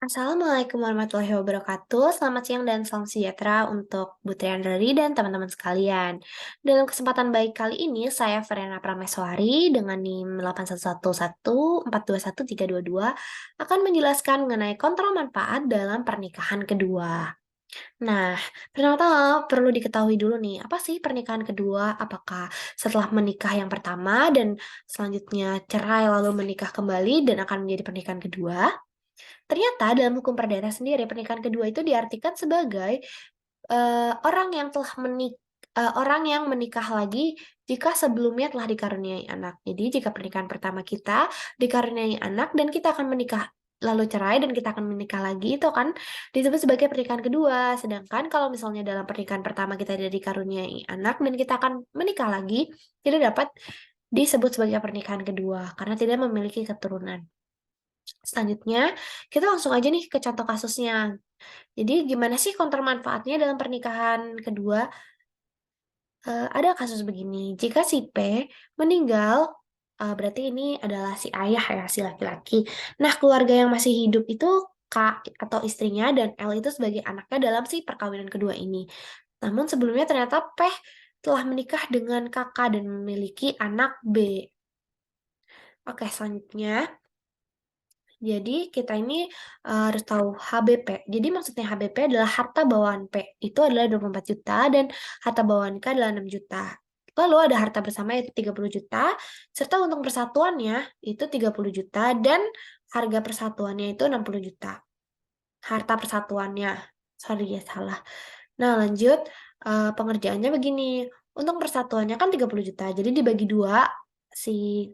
Assalamualaikum warahmatullahi wabarakatuh. Selamat siang dan salam sejahtera untuk Bu Triandri dan teman-teman sekalian. Dalam kesempatan baik kali ini, saya Veriana Prameswari dengan NIM 81114213222 akan menjelaskan mengenai kontrol manfaat dalam pernikahan kedua. Nah, pertama-tama perlu diketahui dulu nih, apa sih pernikahan kedua? Apakah setelah menikah yang pertama dan selanjutnya cerai lalu menikah kembali dan akan menjadi pernikahan kedua? Ternyata dalam hukum perdata sendiri, pernikahan kedua itu diartikan sebagai, orang yang telah orang yang menikah lagi jika sebelumnya telah dikaruniai anak. Jadi jika pernikahan pertama kita dikaruniai anak dan kita akan menikah lalu cerai dan kita akan menikah lagi, itu kan disebut sebagai pernikahan kedua. Sedangkan kalau misalnya dalam pernikahan pertama kita tidak dikaruniai anak dan kita akan menikah lagi, tidak dapat disebut sebagai pernikahan kedua karena tidak memiliki keturunan. Selanjutnya, kita langsung aja nih ke contoh kasusnya. Jadi gimana sih kontrol manfaatnya dalam pernikahan kedua? Ada kasus begini, jika si P meninggal, berarti ini adalah si ayah ya, si laki-laki. Nah, keluarga yang masih hidup itu K atau istrinya dan L itu sebagai anaknya dalam si perkawinan kedua ini. Namun sebelumnya ternyata P telah menikah dengan kakak dan memiliki anak B. Oke, selanjutnya jadi kita ini, harus tahu HBP. Jadi maksudnya HBP adalah harta bawaan P, itu adalah 24 juta dan harta bawaan K adalah 6 juta. Lalu ada harta bersama yaitu 30 juta, serta untung persatuannya itu 30 juta dan harga persatuannya itu 60 juta. Harta persatuannya, sorry ya salah. Nah lanjut, pengerjaannya begini, untung persatuannya kan 30 juta, jadi dibagi 2 si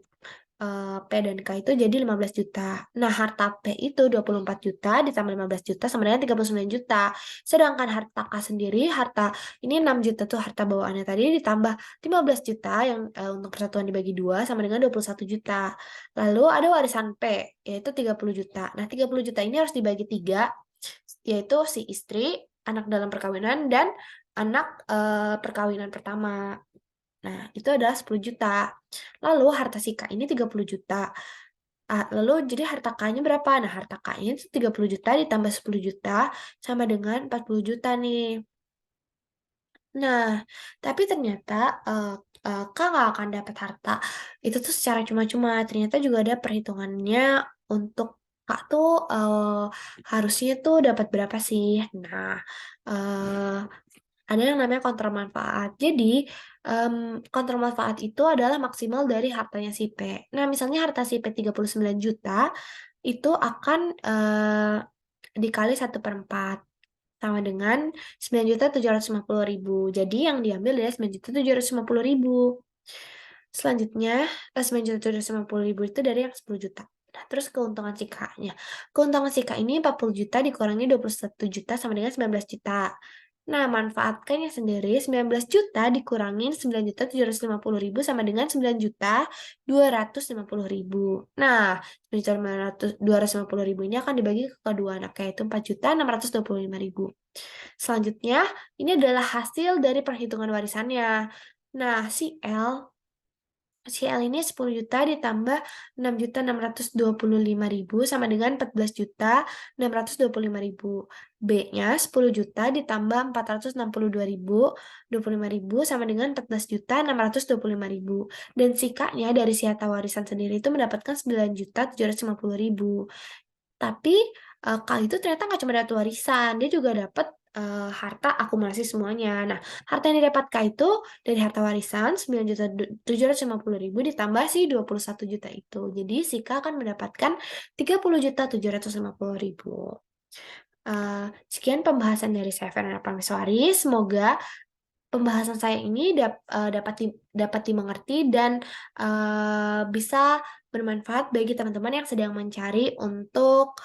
P dan K itu jadi 15 juta. Nah, harta P itu 24 juta ditambah 15 juta sama dengan 39 juta. Sedangkan harta K sendiri, ini 6 juta tuh harta bawaannya tadi ditambah 15 juta yang untuk persatuan dibagi 2 sama dengan 21 juta. Lalu ada warisan P, yaitu 30 juta. Nah, 30 juta ini harus dibagi 3, yaitu si istri, anak dalam perkawinan, dan anak perkawinan pertama. Nah, itu adalah 10 juta. Lalu harta si K ini 30 juta. Lalu jadi harta K-nya berapa? Nah, harta K-nya itu 30 juta ditambah 10 juta sama dengan 40 juta nih. Nah, tapi ternyata K nggak akan dapat harta itu tuh secara cuma-cuma. Ternyata juga ada perhitungannya untuk K tuh harusnya tuh dapat berapa sih? Nah, eh, ada yang namanya kontrol manfaat. Jadi, kontrol manfaat itu adalah maksimal dari hartanya si P. Nah, misalnya harta si P 39 juta, itu akan dikali 1/4 sama dengan 9.750.000. Jadi yang diambil adalah 9.750.000. Selanjutnya, 9.750.000 itu dari yang 10 juta. Nah, terus keuntungan si K-nya. Keuntungan si K ini 40 juta dikurangi 21 juta sama dengan 19 juta. Nah, manfaatkannya sendiri 19 juta dikurangin 9.750.000 sama dengan 9.250.000. Nah, 9.250.000 ini akan dibagi ke kedua anaknya yaitu 4.625.000. Selanjutnya, ini adalah hasil dari perhitungan warisannya. Nah, si L ini 10 juta ditambah 6.625.000 sama dengan 14.625.000. B-nya 10 juta ditambah 462.025.000 sama dengan 14.625.000. Dan si K-nya dari si harta warisan sendiri itu mendapatkan 9.750.000. Tapi K itu ternyata nggak cuma dapat warisan, dia juga dapat harta akumulasi semuanya. Nah, harta yang didapat K itu dari harta warisan 9.750.000 ditambah si 21 juta itu. Jadi si K akan mendapatkan 30.750.000. Sekian pembahasan dari saya Fernanda Prameswari. Semoga pembahasan saya ini dapat dimengerti dan bisa bermanfaat bagi teman-teman yang sedang mencari untuk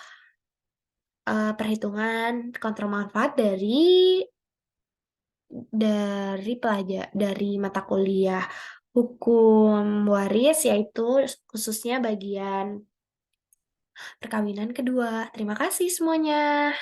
perhitungan kontrol manfaat dari mata kuliah hukum waris, yaitu khususnya bagian perkawinan kedua. Terima kasih semuanya.